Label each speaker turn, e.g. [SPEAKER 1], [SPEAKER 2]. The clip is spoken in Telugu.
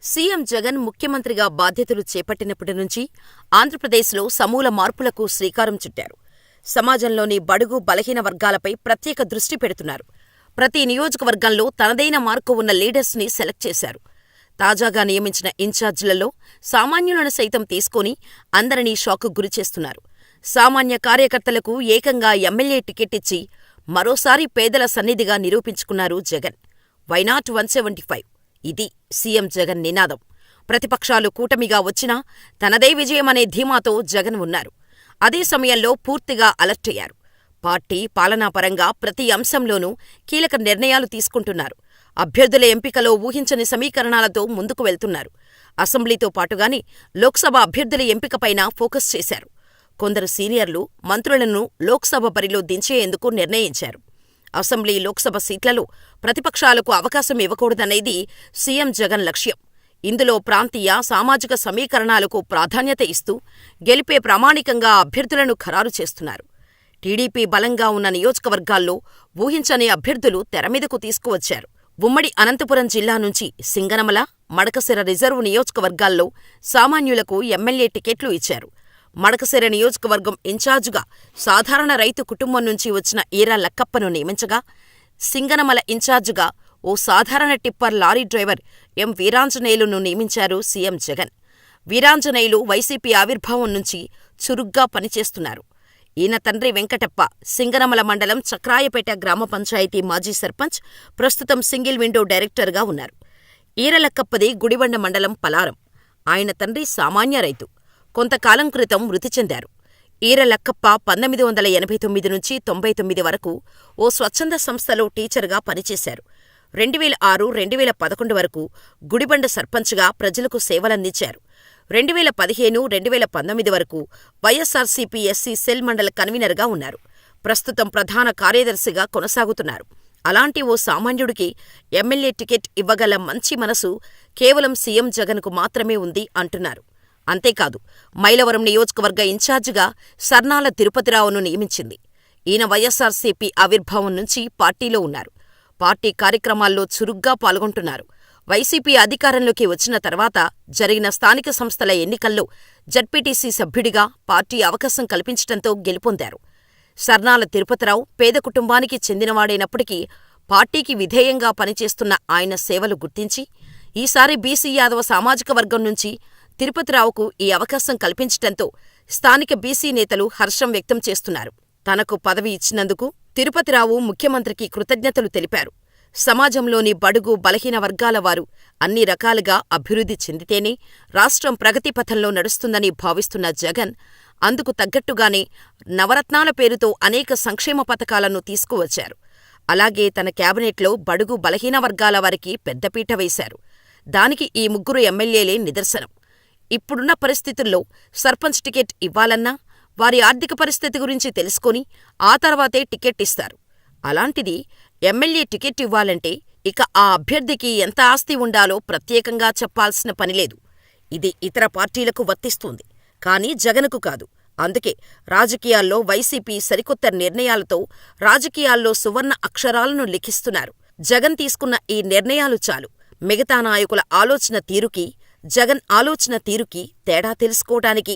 [SPEAKER 1] సీఎం జగన్ ముఖ్యమంత్రిగా బాధ్యతలు చేపట్టినప్పటి నుంచి ఆంధ్రప్రదేశ్లో సమూల మార్పులకు శ్రీకారం చుట్టారు. సమాజంలోని బడుగు బలహీన వర్గాలపై ప్రత్యేక దృష్టి పెడుతున్నారు. ప్రతి నియోజకవర్గంలో తనదైన మార్కు ఉన్న లీడర్స్ని సెలెక్ట్ చేశారు. తాజాగా నియమించిన ఇన్ఛార్జీలలో సామాన్యులను సైతం తీసుకొని అందరినీ షాక్కు గురిచేస్తున్నారు. సామాన్య కార్యకర్తలకు ఏకంగా ఎమ్మెల్యే టికెట్ ఇచ్చి మరోసారి పేదల సన్నిధిగా నిరూపించుకున్నారు జగన్. వైనాట్ 175 ఇది సీఎం జగన్ నినాదం. ప్రతిపక్షాలు కూటమిగా వచ్చినా తనదే విజయమనే ధీమాతో జగన్ ఉన్నారు. అదే సమయంలో పూర్తిగా అలర్టయ్యారు. పార్టీ పాలనాపరంగా ప్రతి అంశంలోనూ కీలక నిర్ణయాలు తీసుకుంటున్నారు. అభ్యర్థుల ఎంపికలో ఊహించని సమీకరణాలతో ముందుకు వెళ్తున్నారు. అసెంబ్లీతో పాటుగానే లోక్సభ అభ్యర్థుల ఎంపికపైన ఫోకస్ చేశారు. కొందరు సీనియర్లు మంత్రులను లోక్సభ బరిలో దించేందుకు నిర్ణయించారు. అసెంబ్లీ, లోక్సభ సీట్లలో ప్రతిపక్షాలకు అవకాశం ఇవ్వకూడదనేది సీఎం జగన్ లక్ష్యం. ఇందులో ప్రాంతీయ, సామాజిక సమీకరణాలకు ప్రాధాన్యత ఇస్తూ గెలిపే ప్రామాణికంగా అభ్యర్థులను ఖరారు చేస్తున్నారు. టీడీపీ బలంగా ఉన్న నియోజకవర్గాల్లో ఊహించని అభ్యర్థులు తెరమీదకు తీసుకువచ్చారు. ఉమ్మడి అనంతపురం జిల్లా నుంచి సింగనమల, మడకశిర రిజర్వు నియోజకవర్గాల్లో సామాన్యులకు ఎమ్మెల్యే టికెట్లు ఇచ్చారు. మడకశిర నియోజకవర్గం ఇన్ఛార్జిగా సాధారణ రైతు కుటుంబం నుంచి వచ్చిన ఈరా లక్కప్పను నియమించగా, సింగనమల ఇన్ఛార్జిగా ఓ సాధారణ టిప్పర్ లారీ డ్రైవర్ ఎం వీరాంజనేయులును నియమించారు సీఎం జగన్. వీరాంజనేయులు వైసీపీ ఆవిర్భావం నుంచి చురుగ్గా పనిచేస్తున్నారు. ఈయన తండ్రి వెంకటప్ప సింగనమల మండలం చక్రాయపేట గ్రామ పంచాయతీ మాజీ సర్పంచ్, ప్రస్తుతం సింగిల్ విండో డైరెక్టర్గా ఉన్నారు. ఈరలక్కప్పది గుడిబండ మండలం పలారం. ఆయన తండ్రి సామాన్య రైతు. కొంతకాలం క్రితం మృతి చెందారు. ఈరలక్కప్ప 1989 నుంచి 99 వరకు ఓ స్వచ్ఛంద సంస్థలో టీచర్గా పనిచేశారు. 2006, 2011 వరకు గుడిబండ సర్పంచ్గా ప్రజలకు సేవలందించారు. 2015, 2019 వరకు వైఎస్సార్సీపీ ఎస్సీ సెల్ మండల కన్వీనర్గా ఉన్నారు. ప్రస్తుతం ప్రధాన కార్యదర్శిగా కొనసాగుతున్నారు. అలాంటి ఓ సామాన్యుడికి ఎమ్మెల్యే టికెట్ ఇవ్వగల మంచి మనసు కేవలం సీఎం జగన్కు మాత్రమే ఉంది అంటున్నారు. అంతేకాదు, మైలవరం నియోజకవర్గ ఇన్ఛార్జిగా సర్నాల తిరుపతిరావును నియమించింది. ఈయన వైఎస్సార్సీపీ ఆవిర్భావం నుంచి పార్టీలో ఉన్నారు. పార్టీ కార్యక్రమాల్లో చురుగ్గా పాల్గొంటున్నారు. వైసీపీ అధికారంలోకి వచ్చిన తర్వాత జరిగిన స్థానిక సంస్థల ఎన్నికల్లో జడ్పీటీసీ సభ్యుడిగా పార్టీ అవకాశం కల్పించటంతో గెలుపొందారు. సర్నాల తిరుపతిరావు పేద కుటుంబానికి చెందినవాడైనప్పటికీ పార్టీకి విధేయంగా పనిచేస్తున్న ఆయన సేవలు గుర్తించి ఈసారి బీసీ యాదవ సామాజిక వర్గం నుంచి తిరుపతిరావుకు ఈ అవకాశం కల్పించటంతో స్థానిక బీసీ నేతలు హర్షం వ్యక్తం చేస్తున్నారు. తనకు పదవి ఇచ్చినందుకు తిరుపతిరావు ముఖ్యమంత్రికి కృతజ్ఞతలు తెలిపారు. సమాజంలోని బడుగు బలహీన వర్గాల వారు అన్ని రకాలుగా అభివృద్ధి చెందితేనే రాష్ట్రం ప్రగతిపథంలో నడుస్తుందని భావిస్తున్న జగన్ అందుకు తగ్గట్టుగానే నవరత్నాల పేరుతో అనేక సంక్షేమ పథకాలను తీసుకువచ్చారు. అలాగే తన క్యాబినెట్లో బడుగు బలహీన వర్గాల వారికి పెద్దపీట వేశారు. దానికి ఈ ముగ్గురు ఎమ్మెల్యేలే నిదర్శనం. ఇప్పుడున్న పరిస్థితుల్లో సర్పంచ్ టికెట్ ఇవ్వాలన్నా వారి ఆర్థిక పరిస్థితి గురించి తెలుసుకొని ఆ తర్వాతే టికెట్ ఇస్తారు. అలాంటిది ఎమ్మెల్యే టికెట్ ఇవ్వాలంటే ఇక ఆ అభ్యర్థికి ఎంత ఆస్తి ఉండాలో ప్రత్యేకంగా చెప్పాల్సిన పనిలేదు. ఇది ఇతర పార్టీలకు వర్తిస్తుంది, కానీ జగన్కు కాదు. అందుకే రాజకీయాల్లో వైసీపీ సరికొత్త నిర్ణయాలతో రాజకీయాల్లో సువర్ణ అక్షరాలను లిఖిస్తున్నారు. జగన్ తీసుకున్న ఈ నిర్ణయాలు చాలు మిగతా నాయకుల ఆలోచన తీరుకి, జగన్ ఆలోచన తీరుకి తేడా తెలుసుకోవటానికి.